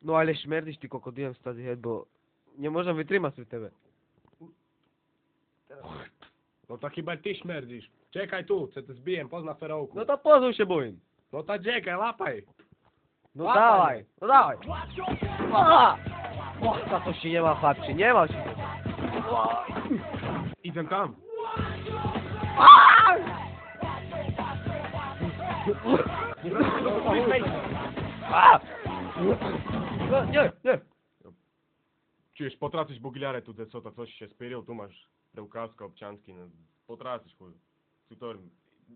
No ale śmierdzisz ty krokodilem stary, bo nie możemy wytrzymać z tebe. No to chyba ty śmierdzisz. Czekaj tu, co ty zbijem, pozna ferołku. No to pozwól się boję. No to czekaj, łapaj. No Łapaj dawaj, mnie. no dawaj. Aha! Łapka to się nie ma chłopczy, nie ma się. Idę tam. No, nie, nie. Czujesz, potracisz bugilarę tu, co to coś się spyrił, tu masz rełkasko, obcianski, no potracisz chuj.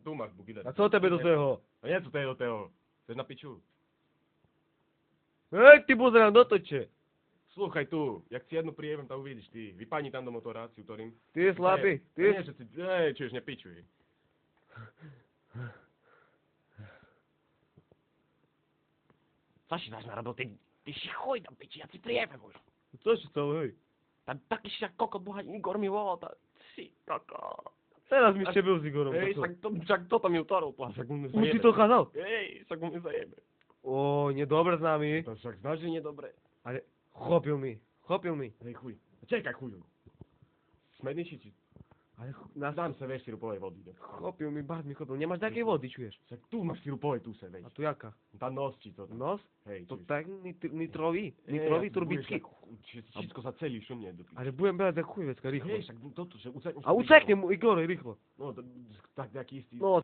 Tu masz bugilarę. A co tebe do tego? A nie co tego do tego, to jest na piciu. Ej, ty buzera, no to cię. Słuchaj tu, jak ci jedno przyjemem, to uwidzisz ty. Wypani tam do motoracji, którym... Ty słaby, Nie, ty... że ty... Ej, czujesz, nie piciuj. Co się dasz na robotę? Ty się chuj tam pić, ja ci przyjemem już. Co się stało, hej? Tam taki się jak kokot bucha i Igor mi łota. Si, koko. Teraz mi się był z Igorem. Ej, jak to tam jutro płas, jak mu Mu ci zajebie. to kazał? Ej, jak mu zajebie. O, niedobre z nami. To jak znasz, że niedobre. Ale chopią mi. Ej chuj. Czekaj chuju. Smednie się ci. Ale nas Dam se weź sirupowej wody. No. chopią mi, bardzo mi chopią. Nie masz takiej wody, czujesz? Jak tu masz sirupowej, tu se weź. A tu jaka? Ta nos ci to. Nos? Hej, To czujesz. tak nitrowi Nie, turbitki. Wszystko zacelisz, nie dopiero. Ale byłem bez jak chujecka, rychło. Wiesz, jak to, że ucekniesz. A ucieknie mu Igor, rychło. No, to tak jak jest. No,